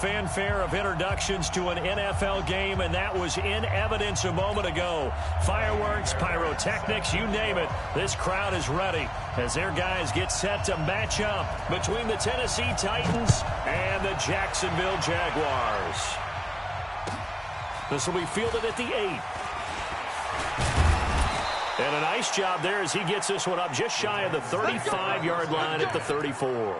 Fanfare of introductions to an NFL game, and that was in evidence a moment ago. Fireworks, pyrotechnics, you name it. This crowd is ready as their guys get set to match up between the Tennessee Titans and the Jacksonville Jaguars. This will be fielded at the 8. And a nice job there as he gets this one up just shy of the 35-yard line at the 34.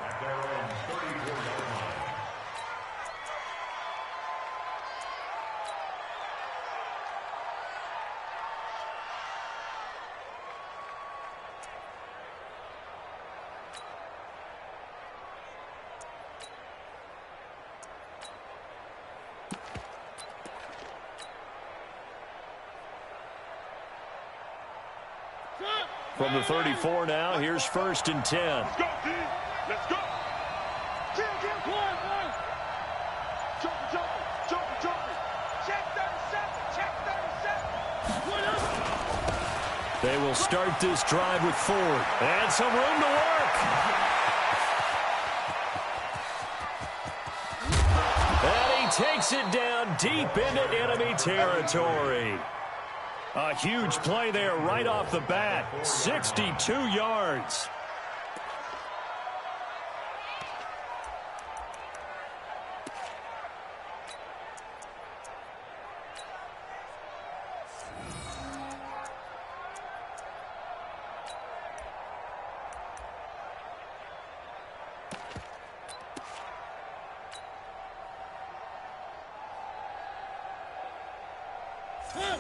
From the 34 now, here's 1st and 10. Let's go, team. Let's go. Kill, come on. Jump. Check 37. They will start this drive with Ford. And some room to work. And he takes it down deep into enemy territory. A huge play there right off the bat. 62 yards.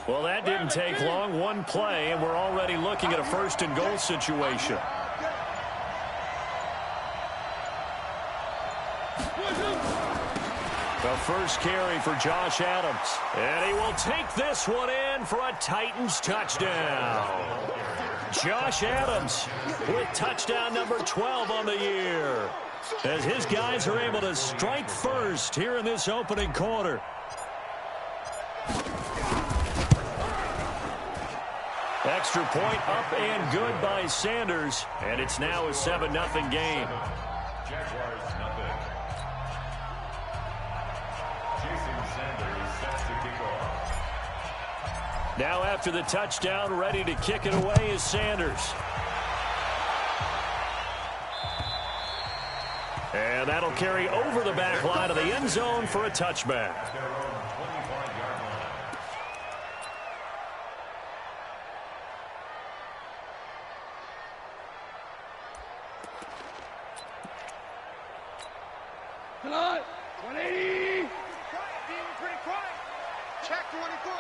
Well, that didn't take long. One play, and we're already looking at a 1st and goal situation. The first carry for Josh Adams. And he will take this one in for a Titans touchdown. Josh Adams with touchdown number 12 on the year, as his guys are able to strike first here in this opening quarter. Extra point up and good by Sanders, and it's now a 7-0 game. Jaguars nothing. Jason Sanders set to kick off. Now after the touchdown, ready to kick it away is Sanders. And that'll carry over the back line of the end zone for a touchback. Tonight, 180. Pretty quiet. Check 24.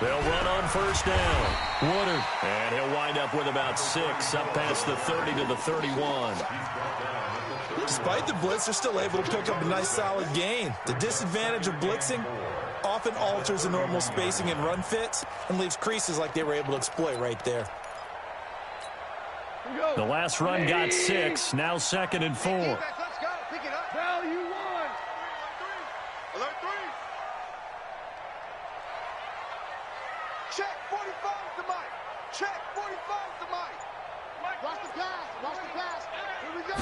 They'll run on 1st down. Woodard. And he'll wind up with about 6 up past the 30 to the 31. Despite the blitz, they're still able to pick up a nice solid gain. The disadvantage of blitzing often alters the normal spacing and run fits and leaves creases like they were able to exploit right there. The last run got 6, now 2nd and 4. Let's go. Pick it up. Value 1. Alert 3. Check 45 to Mike. Check 45 to Mike. Watch the pass. Here we go.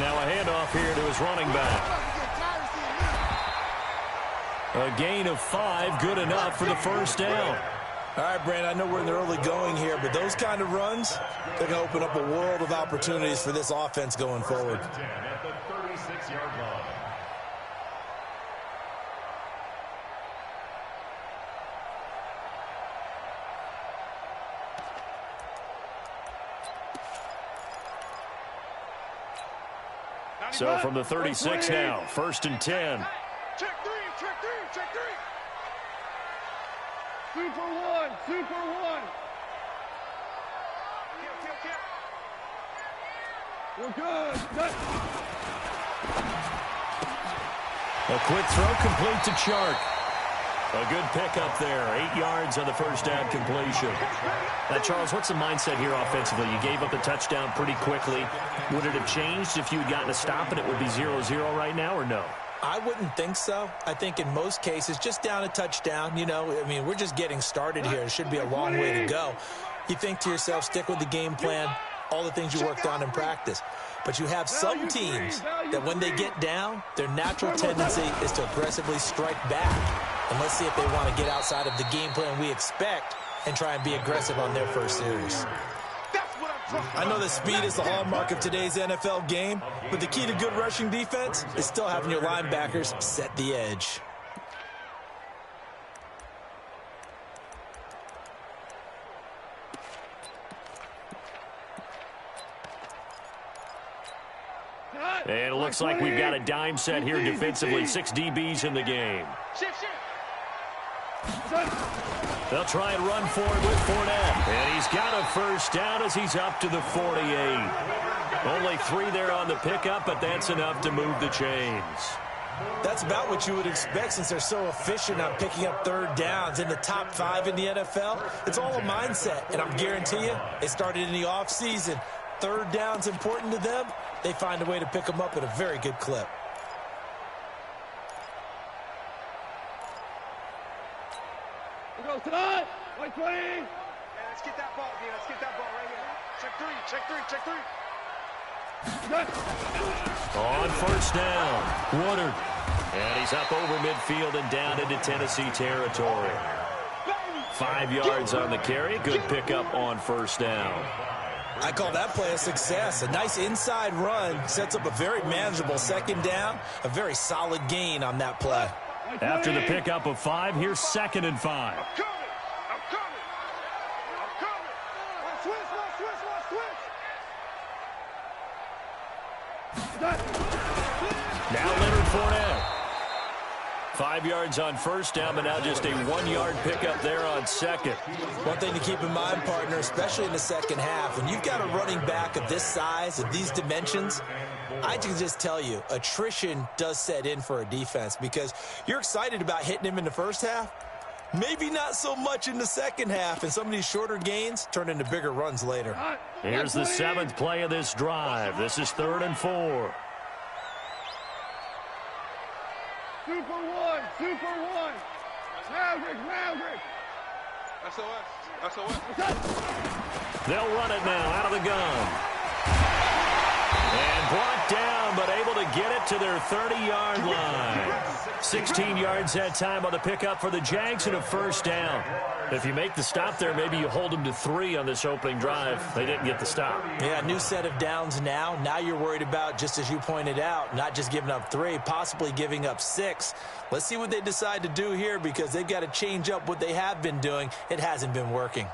Now a handoff here to his running back. A gain of 5, good enough for the 1st down. All right, Brandon, I know we're in the early going here, but those kind of runs, they're going to open up a world of opportunities for this offense going forward. At the 36-yard line. So from the 36 now, 1st and 10. Check 3. Super 1. We're good. A quick throw complete to Chark. A good pickup there. 8 yards on the 1st down completion. Now, Charles, what's the mindset here offensively? You gave up the touchdown pretty quickly. Would it have changed if you had gotten a stop and it would be 0-0 right now, or no? I wouldn't think so. I think in most cases, just down a touchdown, we're just getting started here. It should be a long way to go. You think to yourself, stick with the game plan, all the things you worked on in practice. But you have some teams that when they get down, their natural tendency is to aggressively strike back. And let's see if they want to get outside of the game plan we expect and try and be aggressive on their first series. I know that speed is the hallmark of today's NFL game, but the key to good rushing defense is still having your linebackers set the edge. And it looks like we've got a dime set here defensively. 6 DBs in the game. They'll try and run for it with Fournette. And he's got a first down as he's up to the 48. Only 3 there on the pickup, but that's enough to move the chains. That's about what you would expect since they're so efficient on picking up third downs. In the top 5 in the NFL, it's all a mindset. And I'm guarantee you, it started in the offseason. Third down's important to them. They find a way to pick them up at a very good clip. Go tonight. 120. Yeah, let's get that ball, D. Let's get that ball right here. Check 3, check 3, check 3. On first down, Woodard. And he's up over midfield and down into Tennessee territory. 5 yards on the carry. Good pickup on first down. I call that play a success. A nice inside run sets up a very manageable second down. A very solid gain on that play. After the pickup of 5, here's 2nd and 5. I'm coming. Now Leonard Fournette. 5 yards on first down, but now just a 1-yard pickup there on second. One thing to keep in mind, partner, especially in the second half, when you've got a running back of this size, of these dimensions, I can just tell you, attrition does set in for a defense because you're excited about hitting him in the first half. Maybe not so much in the second half, and some of these shorter gains turn into bigger runs later. Here's the 7th play of this drive. This is 3rd and 4. Super one. Maverick. SOS. They'll run it now out of the gun. And brought down, but able to get it to their 30-yard line. 16 yards that time on the pickup for the Jags and a first down. If you make the stop there, maybe you hold them to 3 on this opening drive. They didn't get the stop. Yeah, new set of downs now. Now you're worried about, just as you pointed out, not just giving up 3, possibly giving up 6. Let's see what they decide to do here because they've got to change up what they have been doing. It hasn't been working.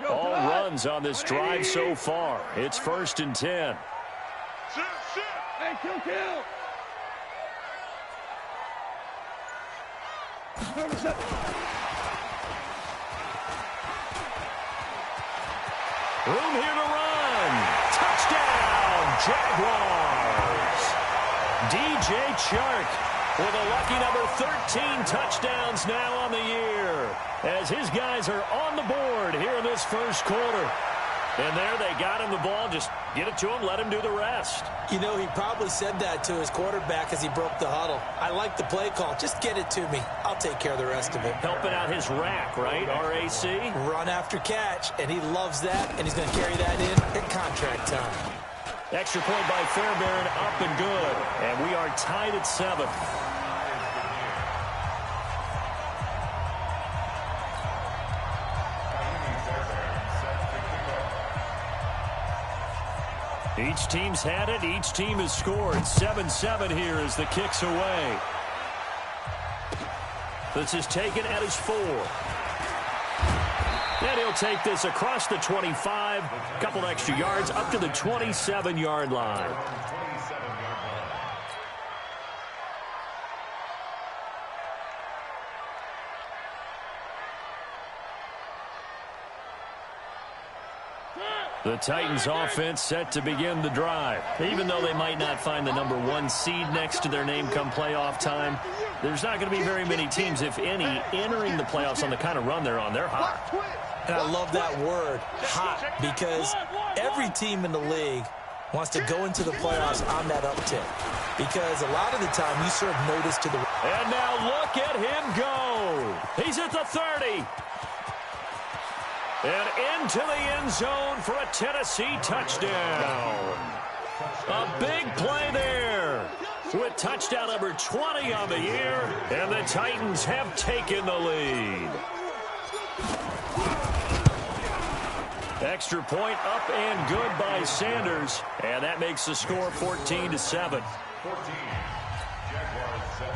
All runs on this drive so far. It's 1st and 10. Hey, kill. Room here to run. Touchdown, Jaguars. DJ Chark with a lucky number 13 touchdowns now on the year as his guys are on the board here in this first quarter. And there they got him the ball. Just get it to him, let him do the rest. You know, he probably said that to his quarterback as he broke the huddle. I like the play call. Just get it to me. I'll take care of the rest of it. Helping out his rack, right? RAC. Run after catch, and he loves that, and he's going to carry that in at contract time. Extra point by Fairbairn, up and good. And we are tied at 7. Each team's had it. Each team has scored. 7-7 here as the kick's away. This is taken at his 4. And he'll take this across the 25. A couple extra yards up to the 27-yard line. The Titans offense set to begin the drive. Even though they might not find the number 1 seed next to their name come playoff time, there's not going to be very many teams, if any, entering the playoffs on the kind of run they're on. They're hot. And I love that word, hot, because every team in the league wants to go into the playoffs on that uptick. Because a lot of the time you serve notice to the... And now look at him go. He's at the 30. And into the end zone for a Tennessee touchdown. A big play there with touchdown number 20 on the year, and the Titans have taken the lead. Extra point up and good by Sanders, and that makes the score 14-7. 14, Jaguars 7.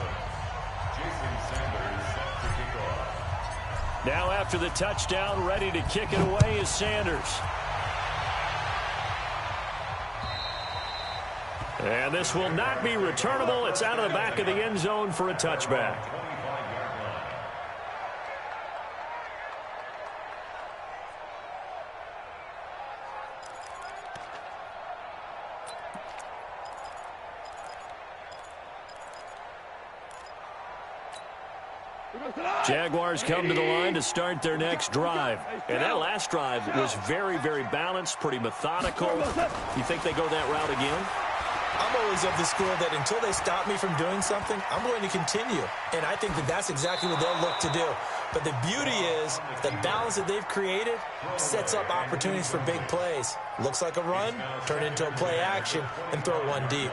Jason Sanders set to kick off. Now after the touchdown, ready to kick it away is Sanders. And this will not be returnable. It's out of the back of the end zone for a touchback. Jaguars come to the line to start their next drive. And that last drive was very, very balanced, pretty methodical. You think they go that route again? I'm always of the school that until they stop me from doing something, I'm going to continue. And I think that that's exactly what they'll look to do. But the beauty is the balance that they've created sets up opportunities for big plays. Looks like a run, turn it into a play action, and throw one deep.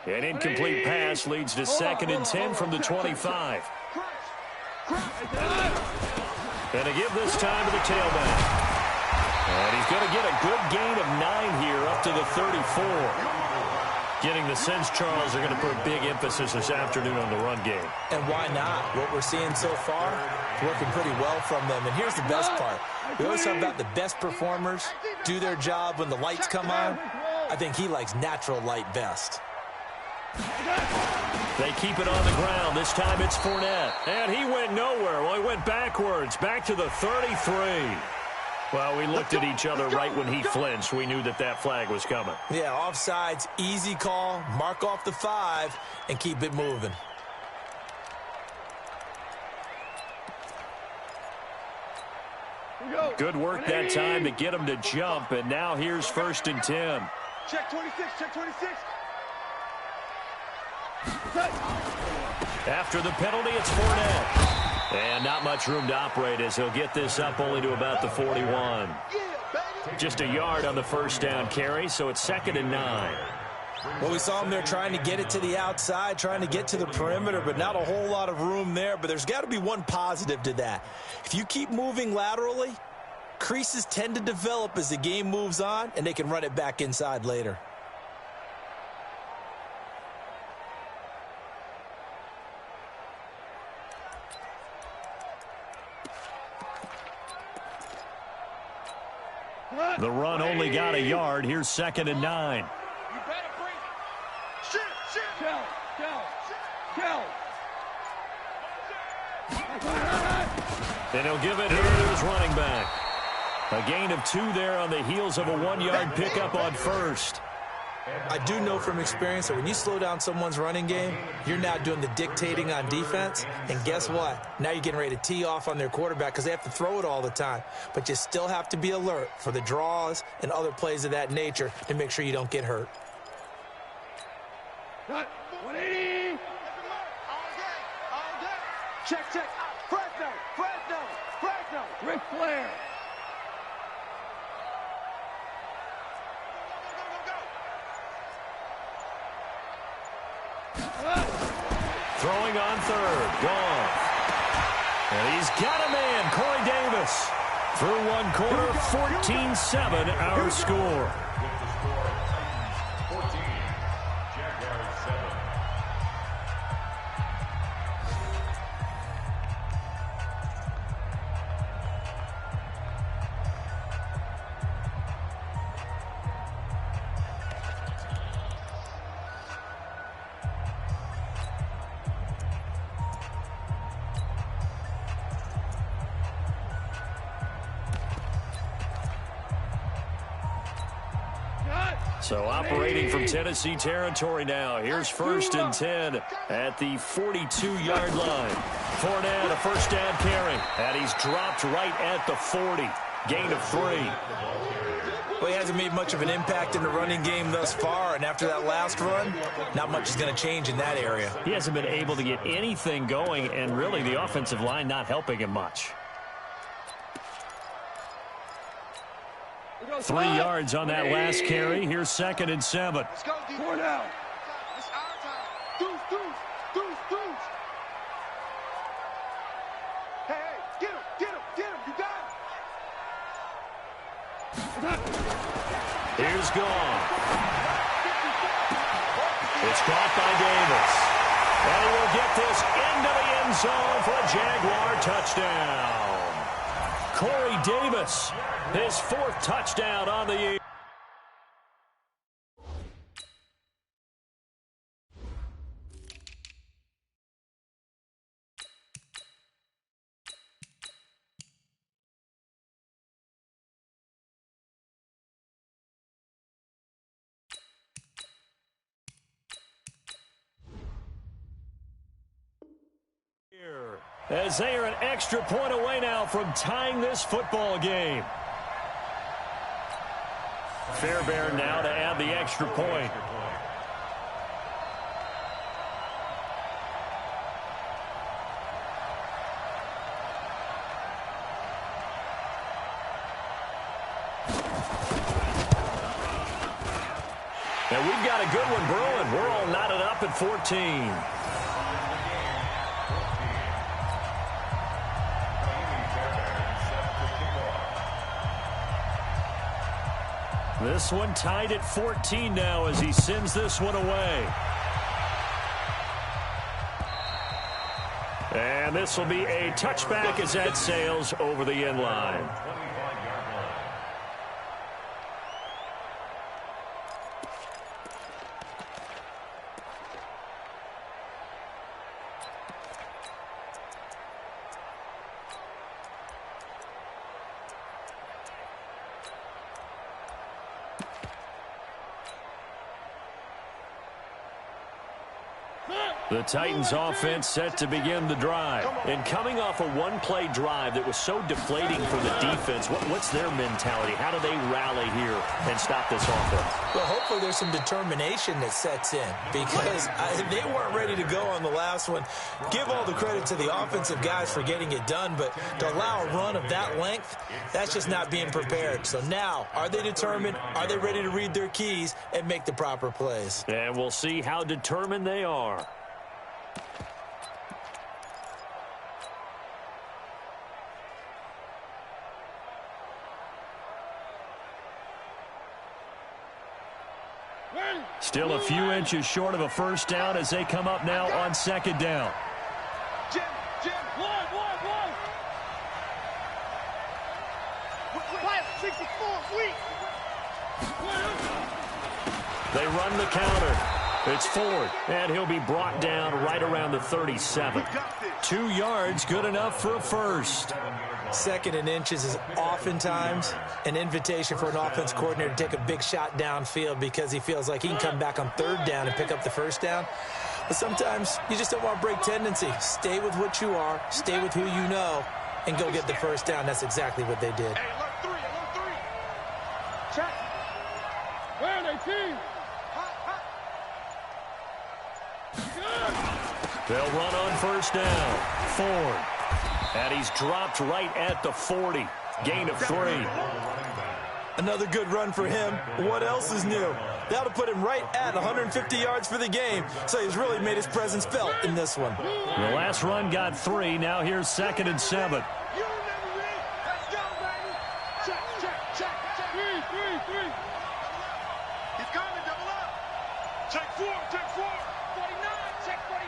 An incomplete pass leads to 2nd and 10 from the 25. And to give this time to the tailback. And he's going to get a good gain of 9 here up to the 34. Getting the sense, Charles, are going to put a big emphasis this afternoon on the run game. And why not? What we're seeing so far, working pretty well from them. And here's the best part. We always talk about the best performers do their job when the lights come on. I think he likes natural light best. They keep it on the ground. This time it's Fournette. And he went nowhere. Well, he went backwards, back to the 33. Well, we looked at each other right when he flinched. We knew that that flag was coming. Yeah, offsides, easy call. Mark off the 5 and keep it moving. Good work that time to get him to jump. And now here's 1st and 10. Check 26, check 26. After the penalty, it's Fournette. And not much room to operate as he'll get this up only to about the 41. Just a yard on the first down carry, so it's 2nd and 9. Well, we saw him there trying to get it to the outside, trying to get to the perimeter, but not a whole lot of room there. But there's got to be one positive to that. If you keep moving laterally, creases tend to develop as the game moves on, and they can run it back inside later. The run only got a yard. Here's 2nd and 9. You better bring it. Shit. And he'll give it here to his running back. A gain of 2 there on the heels of a 1-yard pickup on first. I do know from experience that when you slow down someone's running game, you're now doing the dictating on defense. And guess what? Now you're getting ready to tee off on their quarterback because they have to throw it all the time. But you still have to be alert for the draws and other plays of that nature to make sure you don't get hurt. 180. All day. Check. Fresno. Ric Flair. Throwing on 3rd. Gone. And he's got a man, Corey Davis. Through 1 quarter, 14-7 our score. With the score, Titans 14, Jaguars 7. So operating from Tennessee territory now. Here's 1st and 10 at the 42-yard line. Fournette, a first down carry. And he's dropped right at the 40. Gain of 3. Well, he hasn't made much of an impact in the running game thus far, and after that last run, not much is going to change in that area. He hasn't been able to get anything going, and really the offensive line not helping him much. 3 yards on that last carry. Here's 2nd and 7. Let's go, D. 4 down. It's our time. Deuce. Hey, get him. You got him. Here's gone. It's caught by Davis. And he will get this into the end zone for a Jaguar touchdown. Corey Davis, his 4th touchdown on the year. As they are an extra point away now from tying this football game. Fairbairn now to add the extra point. And we've got a good one brewing. We're all knotted up at 14. This one tied at 14 now as he sends this one away. And this will be a touchback as that sails over the end line. The Titans offense set to begin the drive. And coming off a one-play drive that was so deflating for the defense, what's their mentality? How do they rally here and stop this offense? Well, hopefully there's some determination that sets in because they weren't ready to go on the last one. Give all the credit to the offensive guys for getting it done, but to allow a run of that length, that's just not being prepared. So now, are they determined? Are they ready to read their keys and make the proper plays? And we'll see how determined they are. Still a few inches short of a first down as they come up now on 2nd down. Jim, one. Quiet, 64, sweet. They run the counter. It's Ford, and he'll be brought down right around the 37. 2 yards, good enough for a first. 2nd and inches is oftentimes an invitation for an offense coordinator to take a big shot downfield because he feels like he can come back on 3rd down and pick up the first down. But sometimes you just don't want to break tendency. Stay with what you are, stay with who you know, and go get the first down. That's exactly what they did. Hey, alert 3. Check. Where are they, team? They'll run on first down. Ford. And he's dropped right at the 40. Gain of 3. Another good run for him. What else is new? That'll put him right at 150 yards for the game. So he's really made his presence felt in this one. The last run got 3. Now here's 2nd and 7. You remember me? Let's go, baby. Check. 3. He's coming, double up. Check 4. 49. Check 49.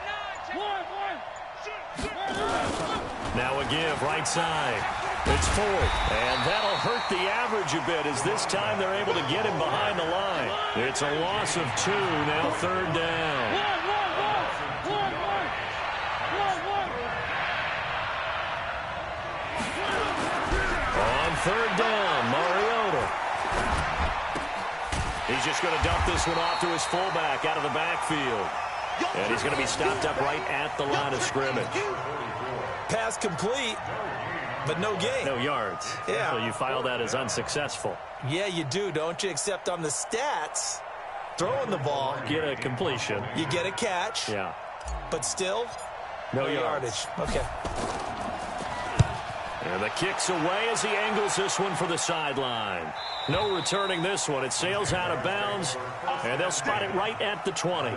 Now a give, right side. It's Ford, and that'll hurt the average a bit as this time they're able to get him behind the line. It's a loss of 2, now 3rd down. On 3rd down, Mariota. He's just going to dump this one off to his fullback out of the backfield. And he's going to be stopped up right at the line of scrimmage. Pass complete. but no gain. No yards. Yeah. So you file that as unsuccessful. Yeah, you do, don't you? Except on the stats, throwing the ball. Get a completion. You get a catch. Yeah. But still, no yardage. Okay. And the kick's away as he angles this one for the sideline. No returning this one. It sails out of bounds, and they'll spot it right at the 20.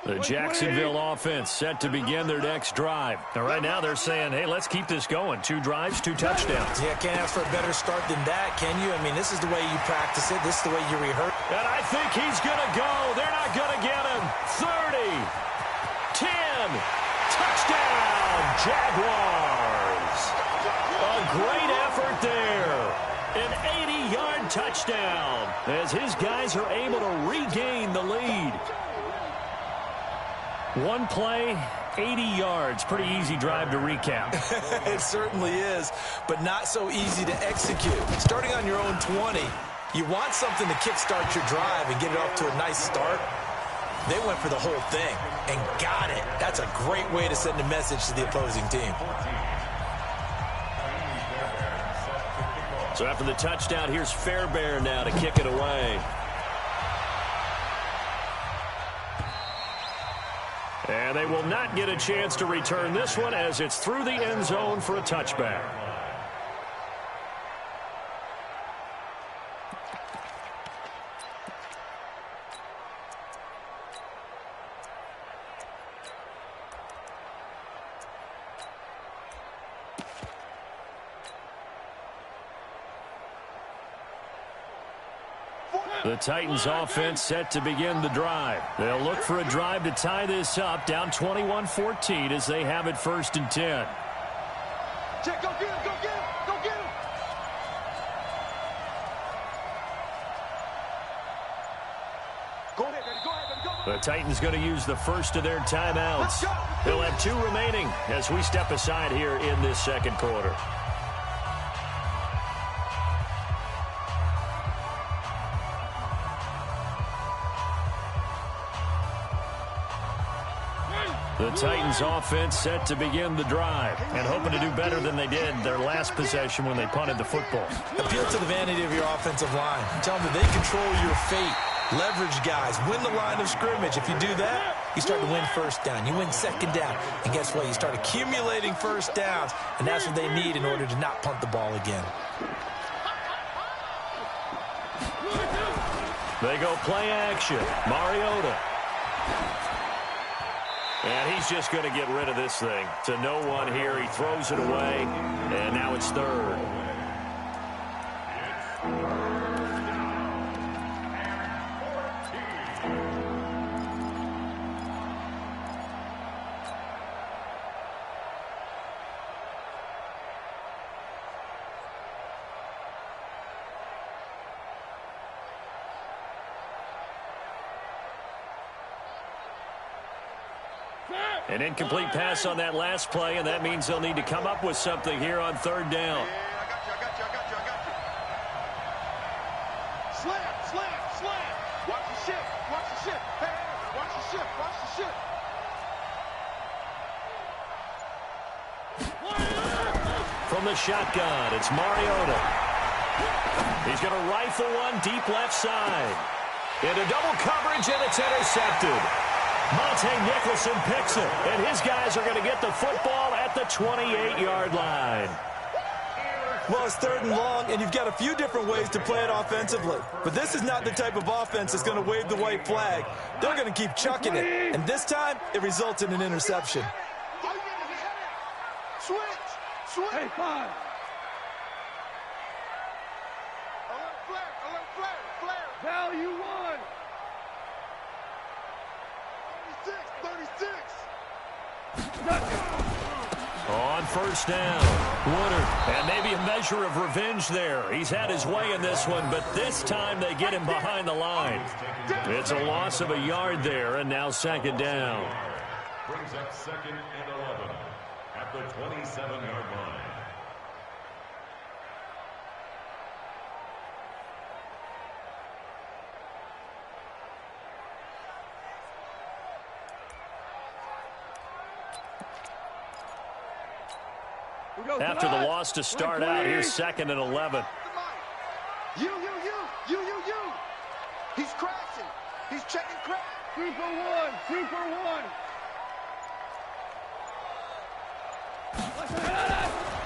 The Jacksonville offense set to begin their next drive. Now, right now they're saying, hey, let's keep this going. 2 drives, 2 touchdowns. Yeah, can't ask for a better start than that, can you? I mean, this is the way you practice it. This is the way you rehearse. And I think he's going to go. They're not going to get him. 30, 10, touchdown, Jaguars. A great effort there. An 80-yard touchdown as his guys are able to regain the lead. One play, 80 yards. Pretty easy drive to recap. It certainly is, but not so easy to execute. Starting on your own 20, you want something to kickstart your drive and get it off to a nice start. They went for the whole thing and got it. That's a great way to send a message to the opposing team. So after the touchdown, here's Fairbairn now to kick it away. And they will not get a chance to return this one as it's through the end zone for a touchback. The Titans offense set to begin the drive. They'll look for a drive to tie this up, down 21-14 as they have it 1st and 10. Check, go get him, go get him, go get him. Go ahead, baby, go ahead, baby, go. The Titans going to use the first of their timeouts. They'll have 2 remaining as we step aside here in this second quarter. The Titans offense set to begin the drive and hoping to do better than they did their last possession when they punted the football. Appeal to the vanity of your offensive line. Tell them that they control your fate. Leverage guys. Win the line of scrimmage. If you do that, you start to win first down. You win second down. And guess what? You start accumulating first downs. And that's what they need in order to not punt the ball again. They go play action. Mariota. And he's just going to get rid of this thing. To no one here. He throws it away. And now it's 3rd. An incomplete pass on that last play, and that means they'll need to come up with something here on 3rd down. Yeah, I got you. Slam, slam, slam. Watch the shit, watch the shit. Hey, watch the shit, watch the shit. From the shotgun, it's Mariota. He's going to rifle one deep left side. Into double coverage, and it's intercepted. Monte Nicholson picks it, and his guys are going to get the football at the 28-yard line. Well, it's 3rd and long, and you've got a few different ways to play it offensively. But this is not the type of offense that's going to wave the white flag. They're going to keep chucking it. And this time, it results in an interception. Switch, switch. Hey, fine. Flare. Value 1. 36. On 1st down, Woodard. And maybe a measure of revenge there. He's had his way in this one, but this time they get him behind the line. It's a loss of a yard there, and now 2nd down. Brings up 2nd and 11 at the 27-yard line. After the loss to start out, here's 2nd and 11. You. He's crashing. He's checking crash. 3 for 1. 3 for 1.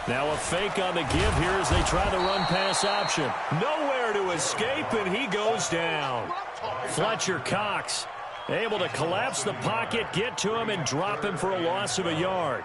Now a fake on the give here as they try the run pass option. Nowhere to escape, and he goes down. Fletcher Cox able to collapse the pocket, get to him, and drop him for a loss of a yard.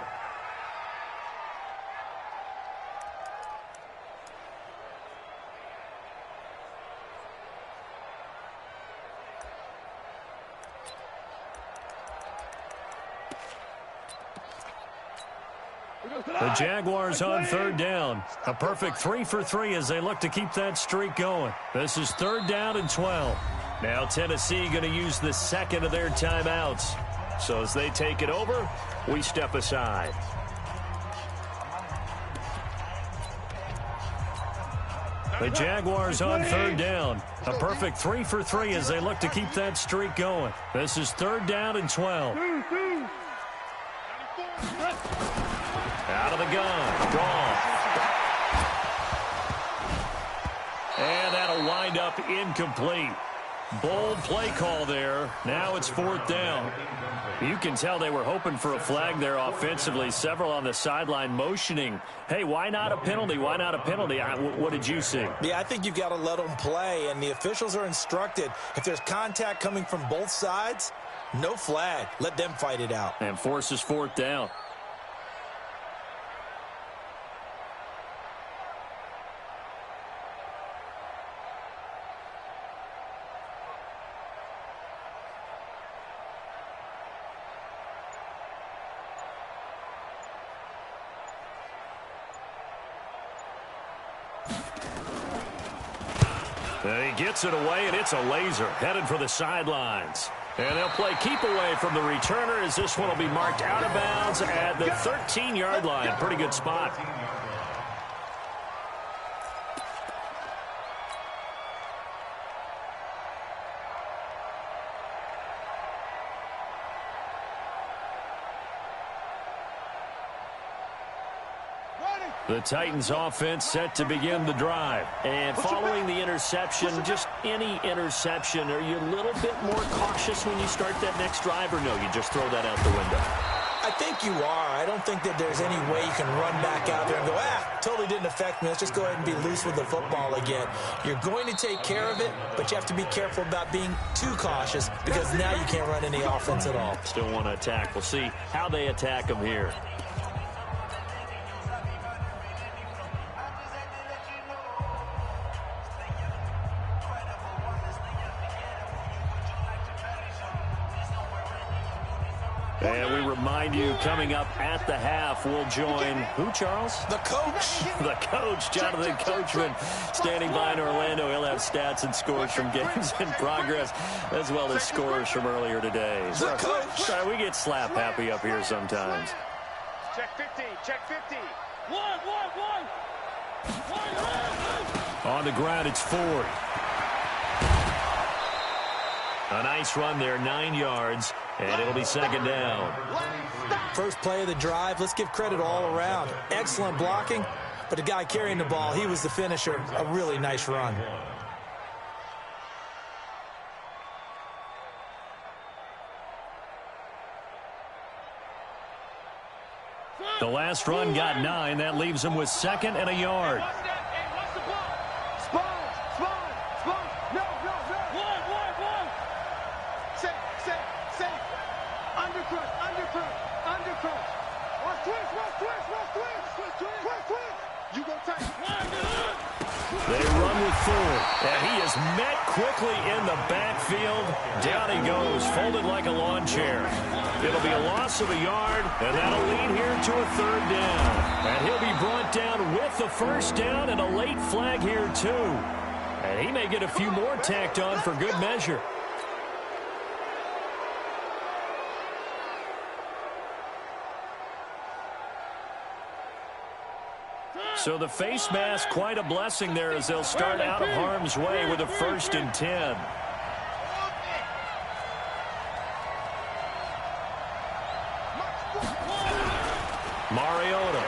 The Jaguars on 3rd down. A perfect 3 for 3 as they look to keep that streak going. This is 3rd down and 12. Now Tennessee going to use the 2nd of their timeouts. So as they take it over, we step aside. The Jaguars on 3rd down. A perfect 3 for 3 as they look to keep that streak going. This is 3rd down and 12. Out of the gun. Gone. And that'll wind up incomplete. Bold play call there. Now it's 4th down. You can tell they were hoping for a flag there offensively. Several on the sideline motioning. Hey, why not a penalty? Why not a penalty? What did you see? Yeah, I think you've got to let them play, and the officials are instructed. If there's contact coming from both sides, no flag. Let them fight it out. And forces 4th down. And he gets it away, and it's a laser headed for the sidelines. And they'll play keep away from the returner as this one will be marked out of bounds at the 13-yard line. Pretty good spot. The Titans offense set to begin the drive. And following the interception, just any interception, are you a little bit more cautious when you start that next drive, or no, you just throw that out the window? I think you are. I don't think that there's any way you can run back out there and go, totally didn't affect me. Let's just go ahead and be loose with the football again. You're going to take care of it, but you have to be careful about being too cautious because now you can't run any offense at all. Still want to attack. We'll see how they attack them here. And we remind you, coming up at the half, we'll join who, Charles? The coach. The coach, Jonathan Coachman, standing by in Orlando. He'll have stats and scores from games in progress, as well as scores from earlier today. The coach. Sorry, we get slap happy up here sometimes. Check 50. Check 50. On the ground, it's Ford. A nice run there, 9 yards. And it'll be 2nd down. First play of the drive. Let's give credit all around. Excellent blocking, but the guy carrying the ball, he was the finisher. A really nice run. The last run got 9. That leaves him with 2nd and a yard. They run with Ford, and he is met quickly in the backfield. Down he goes, folded like a lawn chair. It'll be a loss of a yard, and that'll lead here to a 3rd down. And he'll be brought down with the 1st down and a late flag here, too. And he may get a few more tacked on for good measure. So the face mask, quite a blessing there as they'll start out of harm's way with a 1st and 10. Mariota.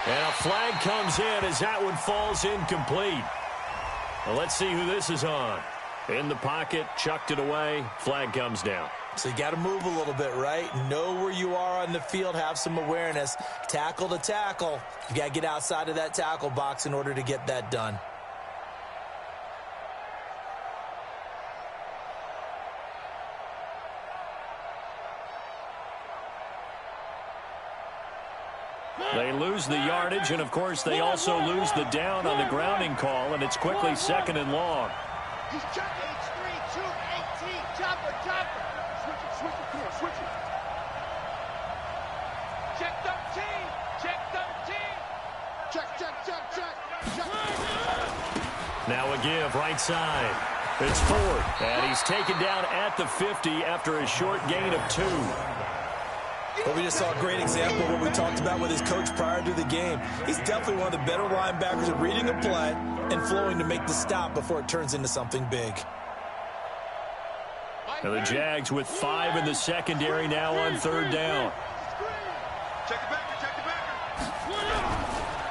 And a flag comes in as that one falls incomplete. Well, let's see who this is on. In the pocket, chucked it away, flag comes down. So you got to move a little bit, right? Know where you are on the field, have some awareness. Tackle to tackle. You got to get outside of that tackle box in order to get that done. They lose the yardage, and, of course, they also lose the down on the grounding call, and it's quickly 2nd and long. He's checking. H3, 2, 18. Chopper. Switch it, here. Switch it. Check 13. Check 13. Check. Now a give, right side. It's 4th, and he's taken down at the 50 after a short gain of 2. But we just saw a great example of what we talked about with his coach prior to the game. He's definitely one of the better linebackers at reading a play and flowing to make the stop before it turns into something big. Now the Jags with 5 in the secondary now on 3rd down. Check it back.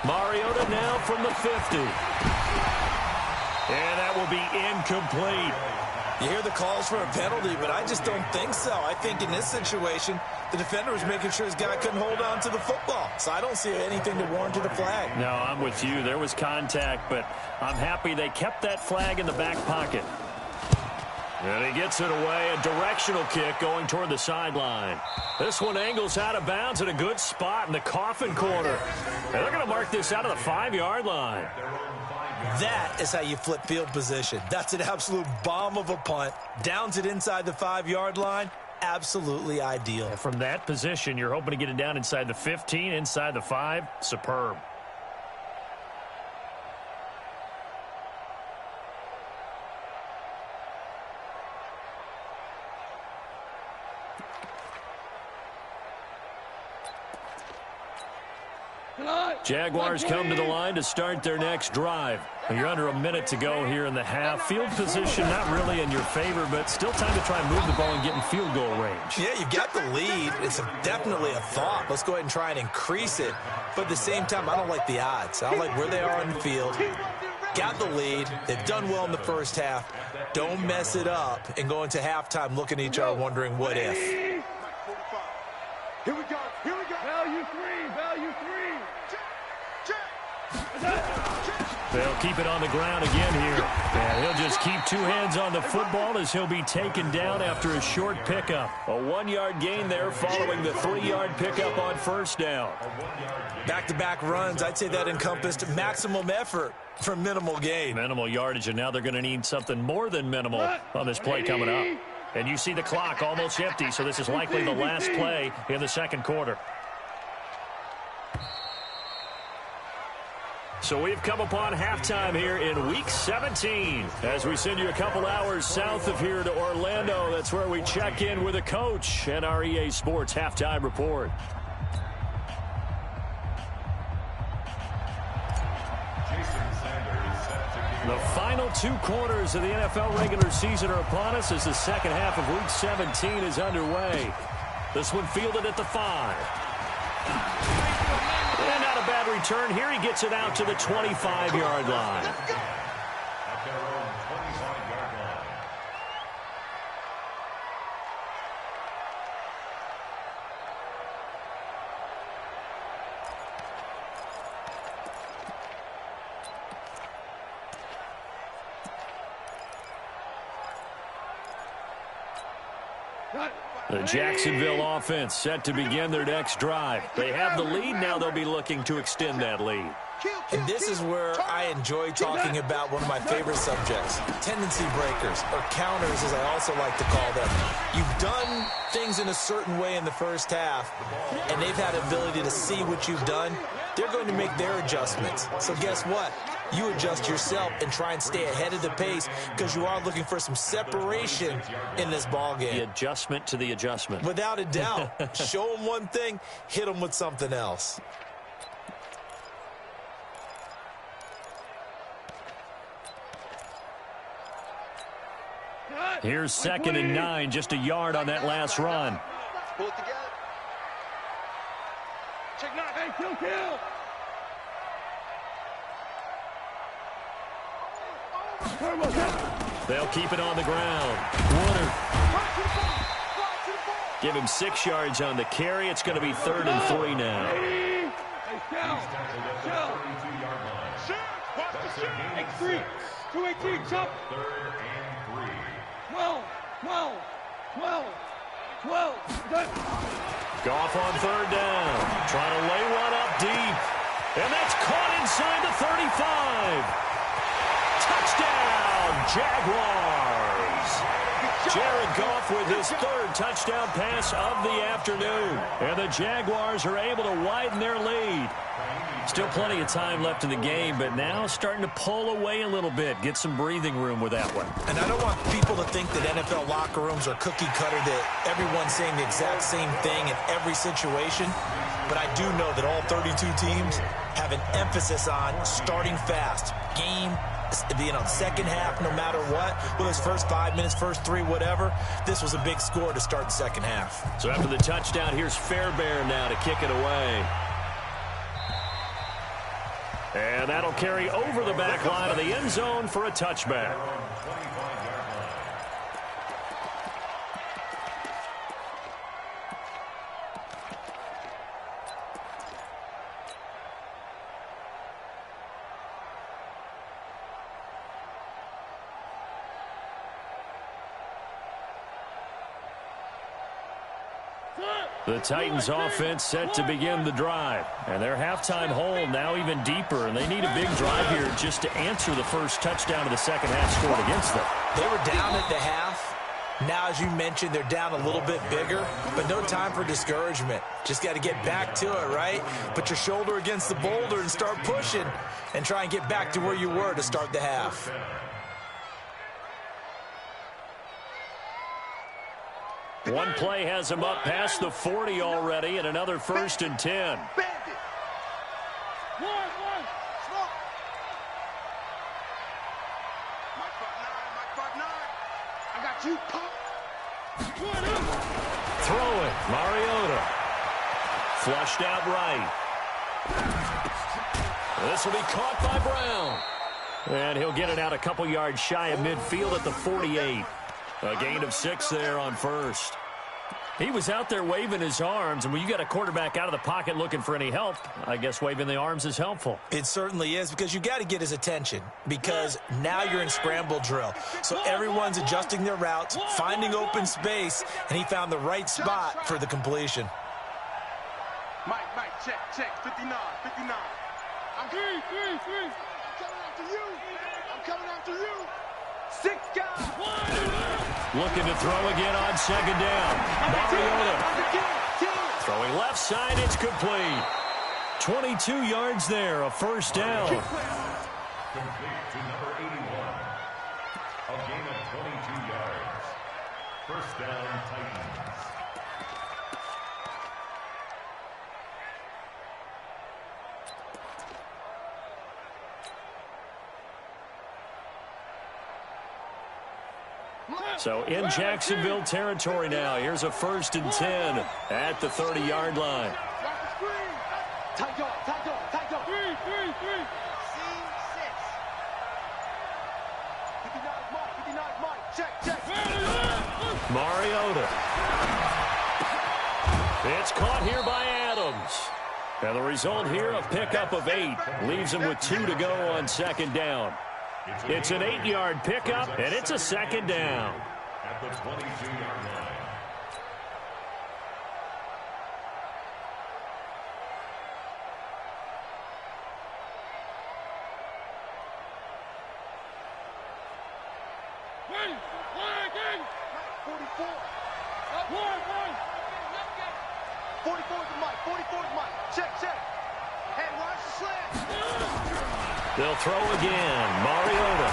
Mariota now from the 50. And that will be incomplete. You hear the calls for a penalty, but I just don't think so. I think in this situation, the defender was making sure his guy couldn't hold on to the football. So I don't see anything to warrant a flag. No, I'm with you. There was contact, but I'm happy they kept that flag in the back pocket. And he gets it away. A directional kick going toward the sideline. This one angles out of bounds at a good spot in the coffin corner. And they're going to mark this out of the 5-yard line. That is how you flip field position. That's an absolute bomb of a punt. Downs it inside the 5-yard line. Absolutely ideal. And from that position, you're hoping to get it down inside the 15, inside the 5. Superb. Jaguars come to the line to start their next drive. You're under a minute to go here in the half. Field position not really in your favor, but still time to try and move the ball and get in field goal range. Yeah, you've got the lead. It's definitely a thought. Let's go ahead and try and increase it. But at the same time, I don't like the odds. I don't like where they are on the field. Got the lead. They've done well in the first half. Don't mess it up and go into halftime looking at each other wondering what if. Here we go. Value three. They'll keep it on the ground again here. And he'll just keep 2 hands on the football as he'll be taken down after a short pickup. A 1-yard gain there following the 3-yard pickup on 1st down. Back-to-back runs, I'd say that encompassed maximum effort for minimal gain. Minimal yardage, and now they're going to need something more than minimal on this play coming up. And you see the clock almost empty, so this is likely the last play in the 2nd quarter. So we've come upon halftime here in Week 17. As we send you a couple hours south of here to Orlando, that's where we check in with a coach and our EA Sports Halftime Report. The final 2 quarters of the NFL regular season are upon us as the second half of Week 17 is underway. This one fielded at the 5. And not a bad return. Here he gets it out to the 25-yard line. The Jacksonville offense set to begin their next drive. They have the lead. Now they'll be looking to extend that lead. And this is where I enjoy talking about one of my favorite subjects, tendency breakers, or counters as I also like to call them. You've done things in a certain way in the first half, and they've had the ability to see what you've done. They're going to make their adjustments. So guess what? You adjust yourself and try and stay ahead of the pace because you are looking for some separation in this ball game. The adjustment to the adjustment. Without a doubt. Show them one thing, hit them with something else. Here's 2nd and 9, just a yard on that last run. Pull it together. Check 9. Hey, kill. They'll keep it on the ground. Warner. Give him 6 yards on the carry. It's going to be 3rd and 3 now. Hey, 3, 218, chop. 3rd and 3. 12. Goff on 3rd down. Trying to lay one up deep. And that's caught inside the 35. Touchdown, Jaguars. Jared Goff with his 3rd touchdown pass of the afternoon. And the Jaguars are able to widen their lead. Still plenty of time left in the game, but now starting to pull away a little bit. Get some breathing room with that one. And I don't want people to think that NFL locker rooms are cookie cutter, that everyone's saying the exact same thing in every situation. But I do know that all 32 teams have an emphasis on starting fast. Game, second half, no matter what. Whether it's first 5 minutes, first 3, whatever. This was a big score to start the second half. So after the touchdown, here's Fairbairn now to kick it away. And that'll carry over the back line of the end zone for a touchback. The Titans offense set to begin the drive. And their halftime hole now even deeper. And they need a big drive here just to answer the first touchdown of the second half scored against them. They were down at the half. Now, as you mentioned, they're down a little bit bigger. But no time for discouragement. Just got to get back to it, right? Put your shoulder against the boulder and start pushing. And try and get back to where you were to start the half. One play has him up past the 40 already, and another 1st and 10. Bandit. One. Smoke. Mike 5'9". I got you, pop. Throw it. Mariota. Flushed out right. This will be caught by Brown. And he'll get it out a couple yards shy of midfield at the 48. A gain of 6 there on 1st. He was out there waving his arms, and when you got a quarterback out of the pocket looking for any help, I guess waving the arms is helpful. It certainly is, because you got to get his attention, because now you're in scramble drill. So everyone's adjusting their routes, finding open space, and he found the right spot for the completion. Mike, check. 59. I'm coming after you. 6 guys. Looking to throw again on 2nd down. Mariota. Throwing left side, it's complete. 22 yards there, a 1st down. Complete to number 81. A gain of 22 yards. 1st down, Titans. So in Jacksonville territory now. Here's a 1st and 10 at the 30-yard line. Tight dog. 3. C6. 59 Mike. Check. Mariota. It's caught here by Adams. And the result here, a pickup of 8. Leaves him with 2 to go on 2nd down. It's an 8-yard pickup, and it's a 2nd down. At the 22-yard line. Wait, 44. 44 to Mike. Check. Hey, watch the slant. They'll throw again. Mariota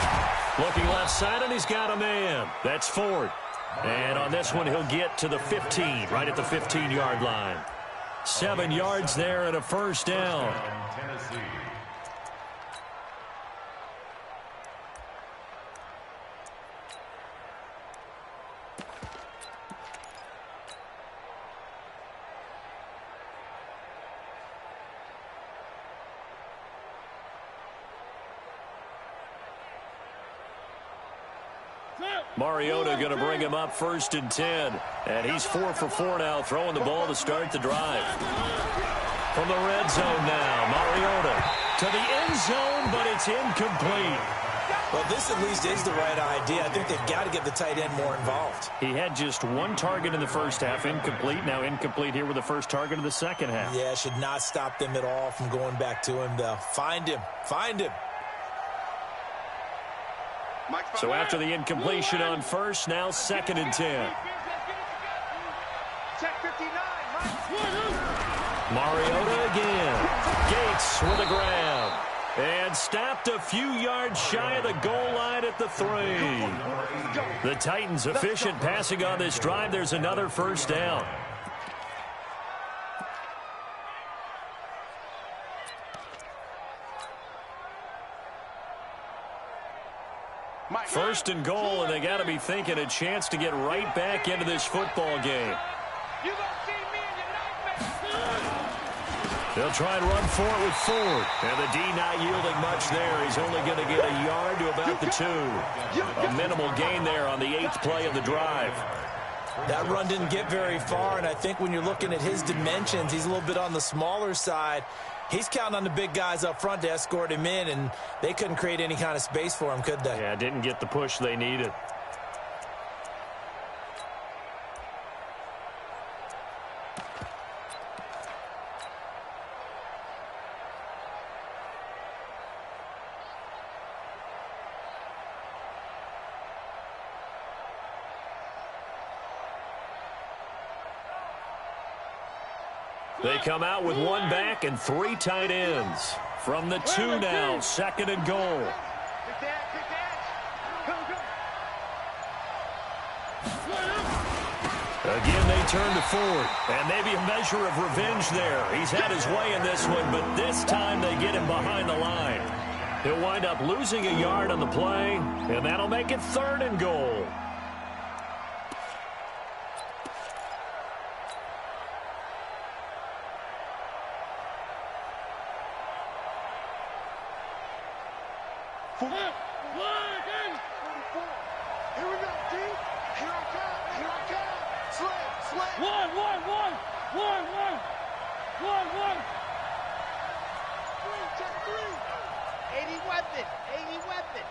looking left side, and he's got a man. That's Ford. And on this one, he'll get to the 15, right at the 15-yard line. 7 yards there and a 1st down. Tennessee. Mariota going to bring him up 1st and 10. And he's 4 for 4 now, throwing the ball to start the drive. From the red zone now, Mariota to the end zone, but it's incomplete. Well, this at least is the right idea. I think they've got to get the tight end more involved. He had just 1 target in the first half, incomplete. Now incomplete here with the first target of the second half. Yeah, should not stop them at all from going back to him, though. Find him. Find him. So after the incompletion on first, now 2nd and 10. Check 59, Mariota again. Gates with a grab. And stopped a few yards shy of the goal line at the 3. The Titans efficient passing on this drive. There's another first down. First and goal, and they got to be thinking a chance to get right back into this football game. They'll try and run for it with Ford. And the D not yielding much there. He's only going to get a yard to about the 2. A minimal gain there on the 8th play of the drive. That run didn't get very far, and I think when you're looking at his dimensions, he's a little bit on the smaller side. He's counting on the big guys up front to escort him in, and they couldn't create any kind of space for him, could they? Yeah, didn't get the push they needed. They come out with 1 back and 3 tight ends. From the 2 now, 2nd and goal. Again, they turn to Ford. And maybe a measure of revenge there. He's had his way in this one, but this time they get him behind the line. He'll wind up losing a yard on the play, and that'll make it 3rd and goal. Here we go, D. Here I come. Slay. One. 80 weapon.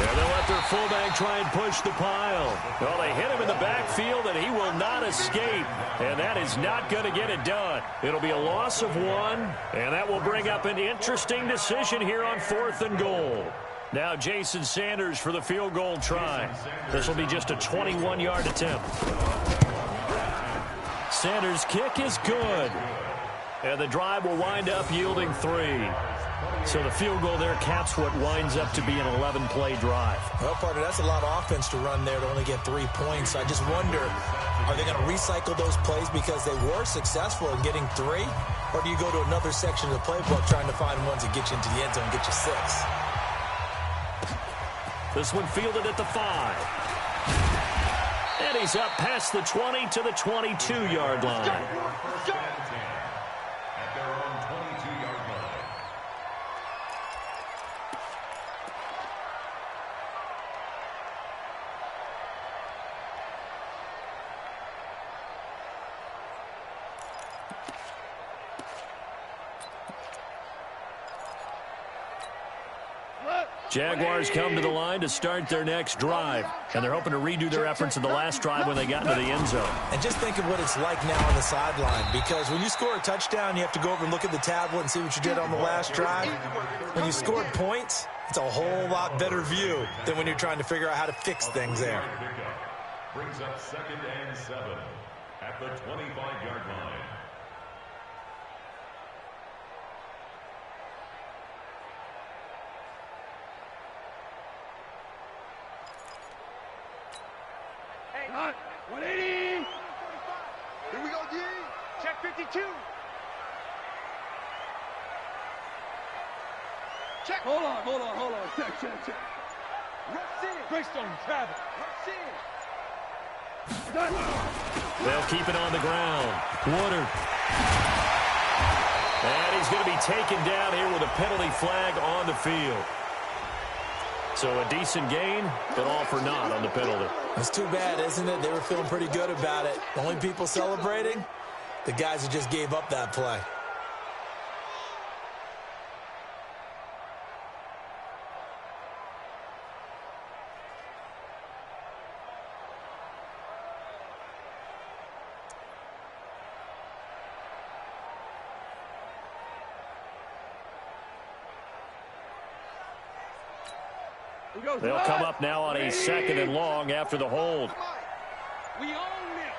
And they'll let their fullback try and push the pile. Well, they hit him in the backfield, and he will not escape. And that is not going to get it done. It'll be a loss of 1, and that will bring up an interesting decision here on 4th and goal. Now Jason Sanders for the field goal try. This will be just a 21-yard attempt. Sanders' kick is good. And the drive will wind up yielding 3. So the field goal there caps what winds up to be an 11-play drive. Well, partner, that's a lot of offense to run there to only get 3 points. I just wonder, are they going to recycle those plays because they were successful in getting 3? Or do you go to another section of the playbook trying to find ones that get you into the end zone and get you 6? This one fielded at the 5. And he's up past the 20 to the 22-yard line. At their own 22-yard line. Jaguars come to the line to start their next drive. And they're hoping to redo their efforts in the last drive when they got into the end zone. And just think of what it's like now on the sideline, because when you score a touchdown, you have to go over and look at the tablet and see what you did on the last drive. When you scored points, it's a whole lot better view than when you're trying to figure out how to fix things there. Brings up 2nd and 7 at the 25-yard line. Hey, 180. Here we go, D. Check 52. Check. Hold on. Check. Rush in. Greystone, Travis. Rush in. They'll keep it on the ground. Woodard. And he's going to be taken down here with a penalty flag on the field. So a decent gain, but all for naught on the penalty. It's too bad, isn't it? They were feeling pretty good about it. The only people celebrating, the guys who just gave up that play. They'll come up now on a 2nd and long after the hold. We own it.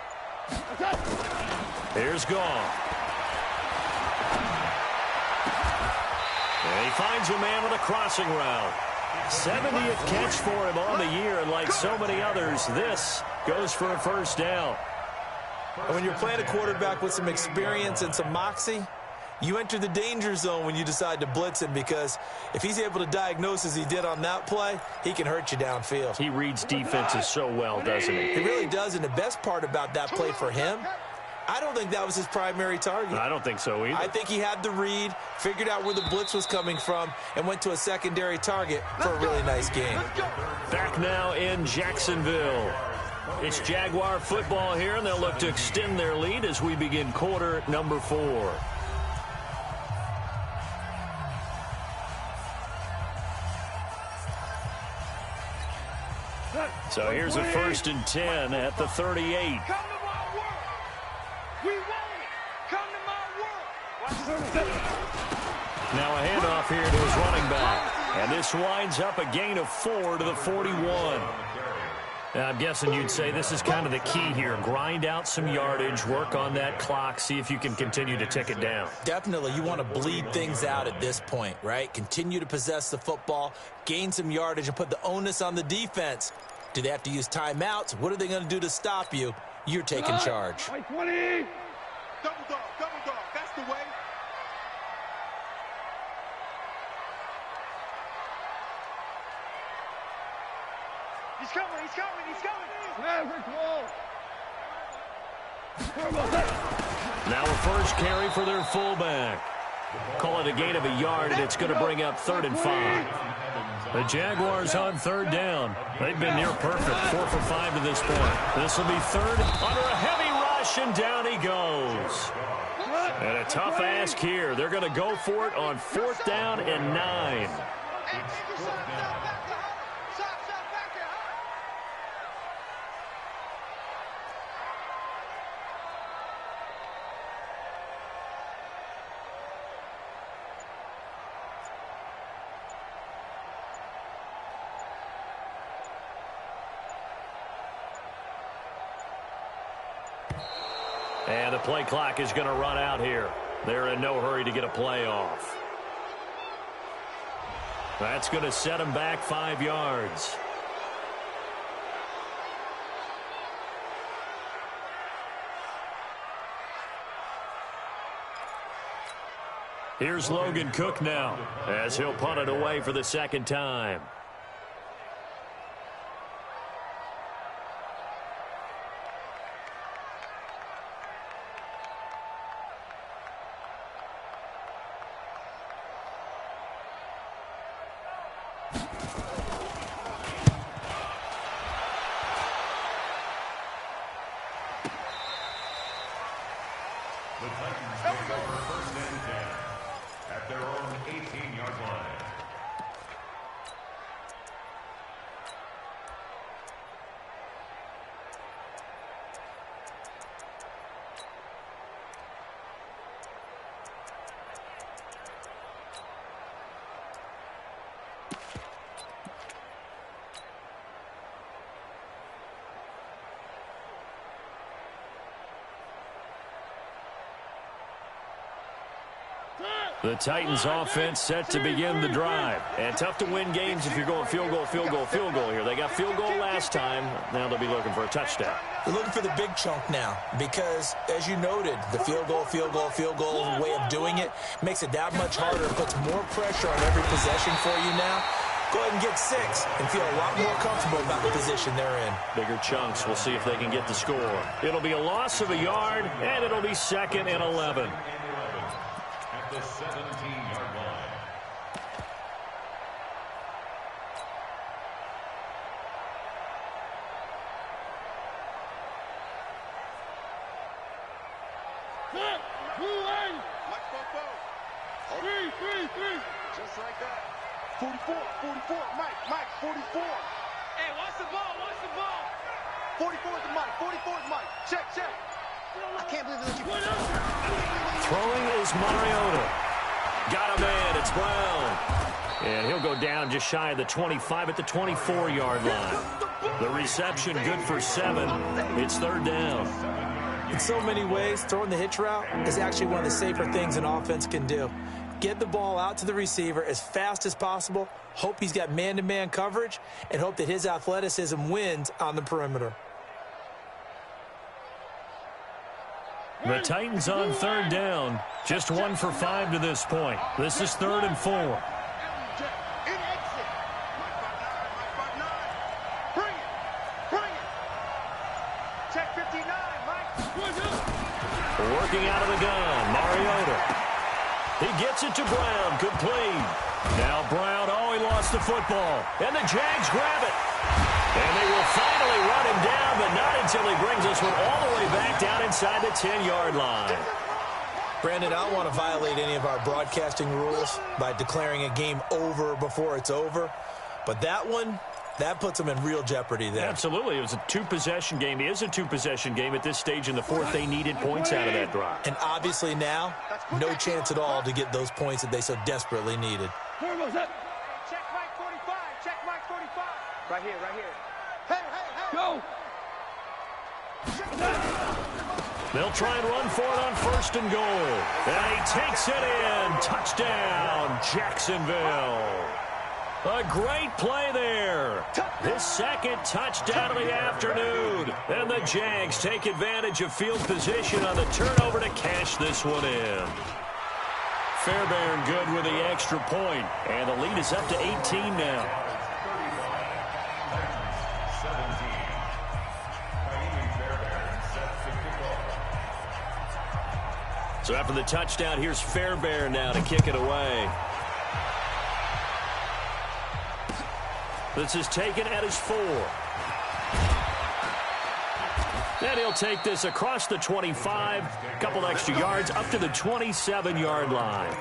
Here's Gone. And he finds a man with a crossing route. 70th catch for him on the year, and like so many others, this goes for a first down. And when you're playing a quarterback with some experience and some moxie, you enter the danger zone when you decide to blitz him, because if he's able to diagnose as he did on that play, he can hurt you downfield. He reads defenses so well, doesn't he? He really does, and the best part about that play for him, I don't think that was his primary target. I don't think so either. I think he had the read, figured out where the blitz was coming from, and went to a secondary target for a really nice game. Back now in Jacksonville. It's Jaguar football here, and they'll look to extend their lead as we begin quarter number 4. So here's a 1st and 10 at the 38. Come to my world. We want it. Come to my world. Now a handoff here to his running back. And this winds up a gain of 4 to the 41. Now, I'm guessing you'd say this is kind of the key here. Grind out some yardage, work on that clock, see if you can continue to tick it down. Definitely, you want to bleed things out at this point, right? Continue to possess the football, gain some yardage, and put the onus on the defense. Do they have to use timeouts? What are they going to do to stop you? You're taking charge. 20. Double dog. That's the way. He's coming. Maverick wall. Now a first carry for their fullback. Call it a gain of a yard, and it's going to bring up 3rd and 5. The Jaguars on 3rd down. They've been near perfect, 4 for 5 to this point. This will be 3rd under a heavy rush, and down he goes. And a tough ask here. They're going to go for it on 4th down and 9. And the play clock is going to run out here. They're in no hurry to get a play off. That's going to set them back 5 yards. Here's Logan Cook now, as he'll punt it away for the 2nd time. The Titans take over 1st and 10 at their own 18-yard line. The Titans offense set to begin the drive. And tough to win games if you're going field goal here. They got field goal last time. Now they'll be looking for a touchdown. They're looking for the big chunk now because, as you noted, the field goal way of doing it makes it that much harder. It puts more pressure on every possession for you now. Go ahead and get 6 and feel a lot more comfortable about the position they're in. Bigger chunks. We'll see if they can get the score. It'll be a loss of a yard, and it'll be 2nd and 11. At the 17-yard line. Three. Just like that. 44, Mike, 44. Hey, watch the ball. 44 is the Mike, 44 is Mike. Check. I can't believe that you... Throwing is Mariota. Got a man, it's Brown. And he'll go down just shy of the 25 at the 24-yard line. The reception good for 7. It's 3rd down. In so many ways, throwing the hitch route is actually one of the safer things an offense can do. Get the ball out to the receiver as fast as possible, hope he's got man-to-man coverage, and hope that his athleticism wins on the perimeter. The Titans on 3rd down. Just 1 for 5 to this point. This is 3rd and 4. Bring it. Check 59, Mike. Working out of the gun, Mariota. He gets it to Brown, complete. Now Brown, he lost the football. And the Jags grab it. And they will finally run him down, but not until he brings this one all the way back down inside the 10-yard line. Brandon, I don't want to violate any of our broadcasting rules by declaring a game over before it's over. But that one, that puts them in real jeopardy there. Absolutely. It was a 2-possession game. It is a 2-possession game at this stage in the 4th. They needed points out of that drive. And obviously now, no chance at all to get those points that they so desperately needed. Check Mike 45. Check Mike 45. Right here. Hey. Go. They'll try and run for it on 1st and goal. And he takes it in. Touchdown, Jacksonville. A great play there. His 2nd touchdown of the afternoon. And the Jags take advantage of field position on the turnover to cash this one in. Fairbairn good with the extra point. And the lead is up to 18 now. So after the touchdown, here's Fairbairn now to kick it away. This is taken at his 4. And he'll take this across the 25, a couple extra yards, up to the 27-yard line.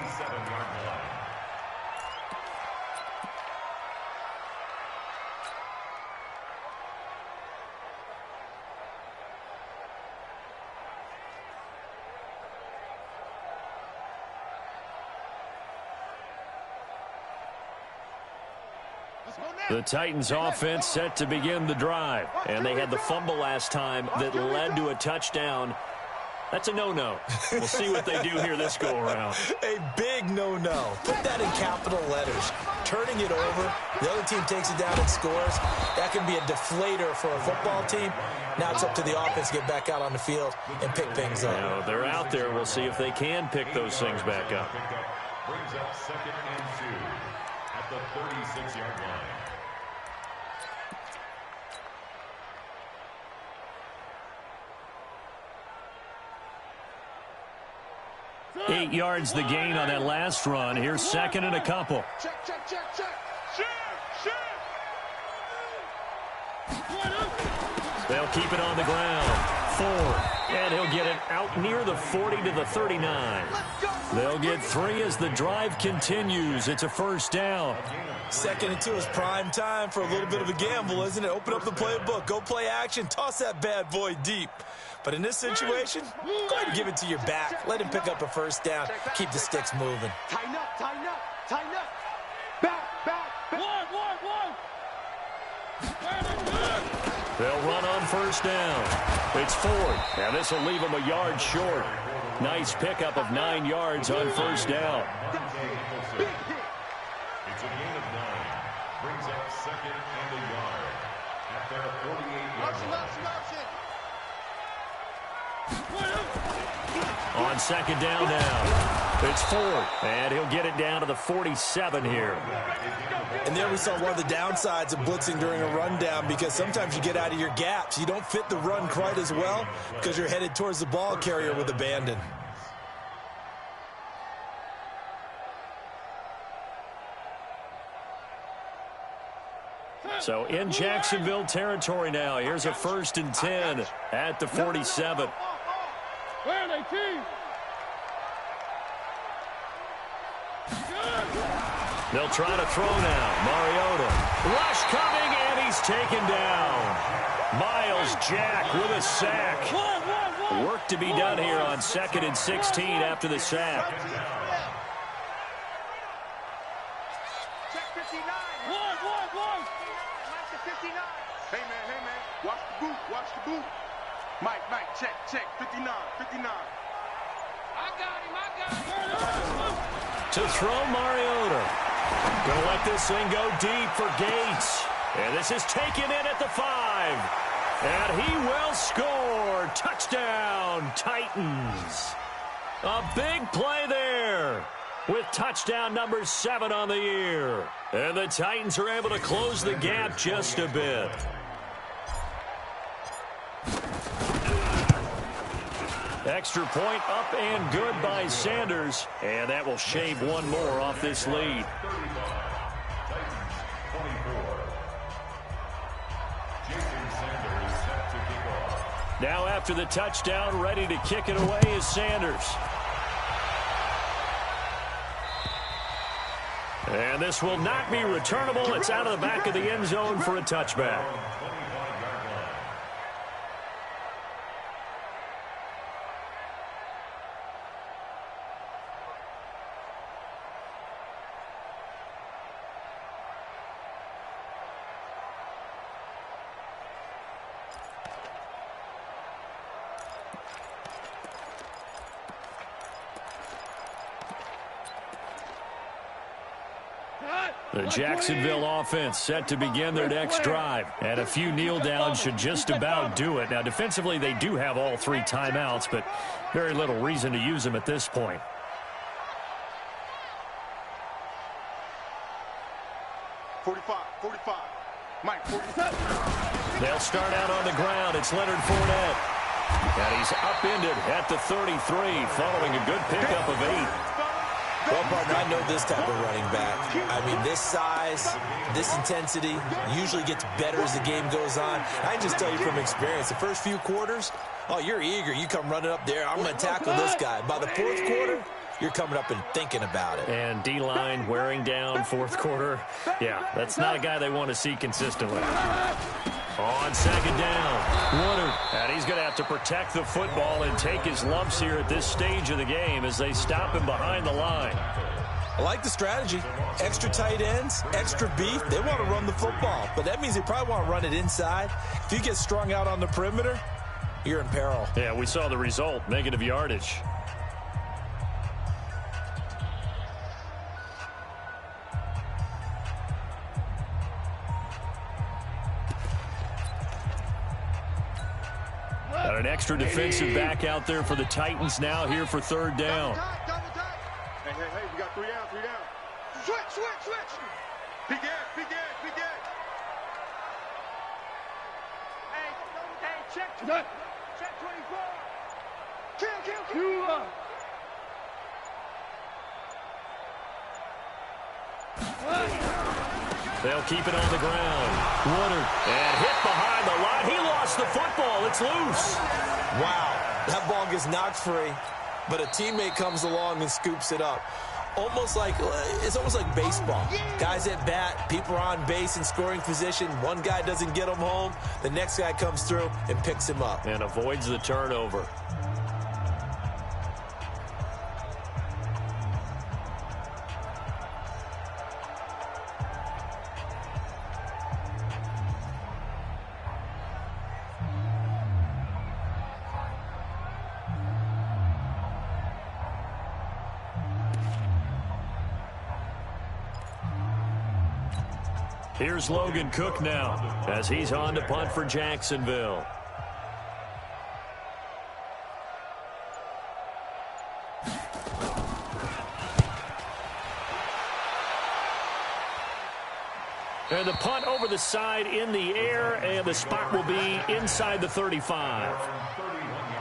The Titans offense set to begin the drive. And they had the fumble last time that led to a touchdown. That's a no-no. We'll see what they do here this go-around. A big no-no. Put that in capital letters. Turning it over, the other team takes it down and scores. That can be a deflator for a football team. Now it's up to the offense to get back out on the field and pick things up. Now, they're out there. We'll see if they can pick those things back up. Brings up 2nd and 2 at the 36-yard line. 8 yards the gain on that last run. Here's 2nd and a couple. Check. They'll keep it on the ground. 4. And he'll get it out near the 40 to the 39. They'll get 3 as the drive continues. It's a 1st down. 2nd and 2 is prime time for a little bit of a gamble, isn't it? Open up the playbook. Go play action. Toss that bad boy deep. But in this situation, go ahead and give it to your back. Let him pick up a 1st down. Keep the sticks moving. Tighten up. Back. One. They'll run on 1st down. It's 4th. And this will leave them a yard short. Nice pickup of 9 yards on 1st down. Big hit. It's a gain of 9. Brings up 2nd and a yard at their 48-yard line. On 2nd down now. It's 4th. And he'll get it down to the 47 here. And there we saw one of the downsides of blitzing during a rundown, because sometimes you get out of your gaps. You don't fit the run quite as well because you're headed towards the ball carrier with abandon. So in Jacksonville territory now. Here's a 1st and 10 at the 47. Where are they, team? They'll try to throw now. Mariota. Rush coming, and he's taken down. Miles Jack with a sack. Work to be done here on 2nd and 16 after the sack. Check 59. Mike to 59. Hey, man. Watch the boot. Mike, check. 59. I got him. To throw Mariota. Gonna let this thing go deep for Gates. And this is taken in at the 5. And he will score. Touchdown, Titans. A big play there with touchdown number 7 on the year. And the Titans are able to close the gap just a bit. Extra point up and good by Sanders. And that will shave one more off this lead. Now after the touchdown, ready to kick it away is Sanders. And this will not be returnable. It's out of the back of the end zone for a touchback. The Jacksonville offense set to begin their next drive. And a few kneel downs should just about do it. Now, defensively, they do have all 3 timeouts, but very little reason to use them at this point. Mike, 47. They'll start out on the ground. It's Leonard Fournette. And he's upended at the 33 following a good pickup of 8. Well, partner, I know this type of running back. I mean, this size, this intensity usually gets better as the game goes on. I can just tell you from experience, the first few quarters, oh, you're eager. You come running up there. I'm going to tackle this guy. By the 4th quarter, you're coming up and thinking about it. And D-line wearing down 4th quarter. Yeah, that's not a guy they want to see consistently. On 2nd down, Woodard. And he's going to have to protect the football and take his lumps here at this stage of the game as they stop him behind the line. I like the strategy. Extra tight ends, extra beef. They want to run the football, but that means they probably want to run it inside. If you get strung out on the perimeter, you're in peril. Yeah, we saw the result, negative yardage. Got an extra defensive back out there for the Titans now here for 3rd down. Hey, we got 3 down. Switch. Peek in. Hey, check 24. Kill. They'll keep it on the ground. Woodard. And hit behind the line. He lost the football. It's loose. Wow. That ball gets knocked free, but a teammate comes along and scoops it up. It's almost like baseball. Guys at bat, people are on base in scoring position. One guy doesn't get him home. The next guy comes through and picks him up. And avoids the turnover. Here's Logan Cook now as he's on to punt for Jacksonville. And the punt over the side in the air, and the spot will be inside the 35.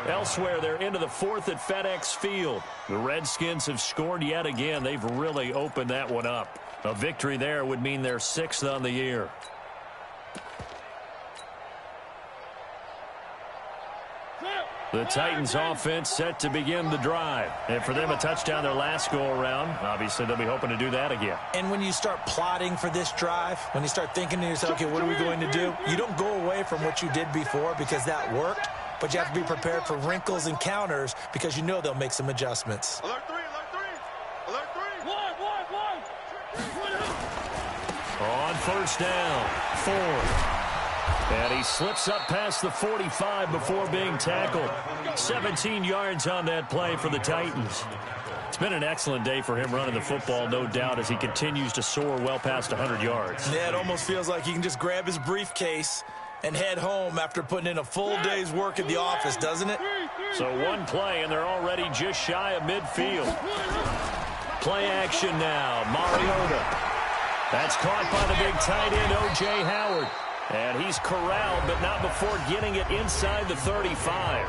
Elsewhere, they're into the 4th at FedEx Field. The Redskins have scored yet again. They've really opened that one up. A victory there would mean they're 6th on the year. The Titans offense set to begin the drive. And for them, a touchdown their last go-around. Obviously, they'll be hoping to do that again. And when you start plotting for this drive, when you start thinking to yourself, okay, what are we going to do? You don't go away from what you did before because that worked, but you have to be prepared for wrinkles and counters because you know they'll make some adjustments. Alert three, alert three. Alert three. One. On first down, Ford. And he slips up past the 45 before being tackled. 17 yards on that play for the Titans. It's been an excellent day for him running the football, no doubt, as he continues to soar well past 100 yards. Yeah, it almost feels like he can just grab his briefcase and head home after putting in a full day's work at the office, doesn't it? So one play, and they're already just shy of midfield. Play action now, Mariota. That's caught by the big tight end, O.J. Howard. And he's corralled, but not before getting it inside the 35.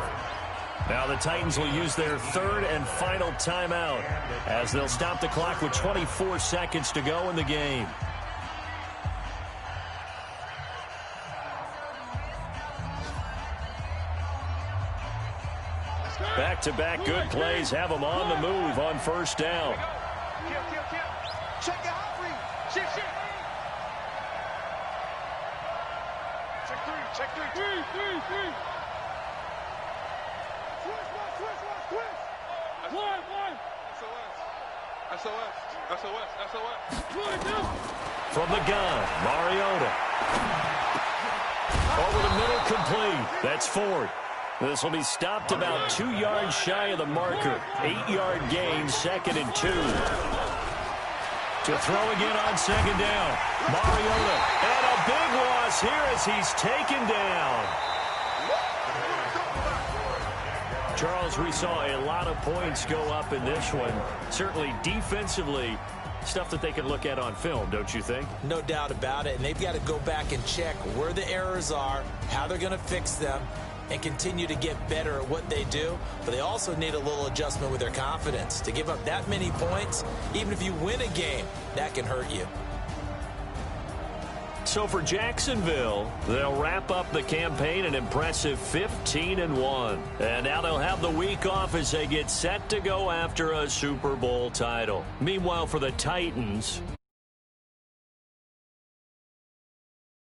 Now the Titans will use their third and final timeout as they'll stop the clock with 24 seconds to go in the game. Back-to-back good plays have them on the move on first down. Check your hot read. Shit. Check three. Three. Twist. One. SOS. From the gun, Mariota. Over the middle, complete. That's Ford. This will be stopped about 2 yards shy of the marker. 8-yard gain, 2nd and 2. To throw again on second down. Mariota. And a big loss here as he's taken down. Charles, we saw a lot of points go up in this one. Certainly defensively, stuff that they can look at on film, don't you think? No doubt about it. And they've got to go back and check where the errors are, how they're going to fix them, and continue to get better at what they do. But they also need a little adjustment with their confidence. To give up that many points, even if you win a game, that can hurt you. So for Jacksonville, they'll wrap up the campaign an impressive 15-1. And now they'll have the week off as they get set to go after a Super Bowl title. Meanwhile, for the Titans,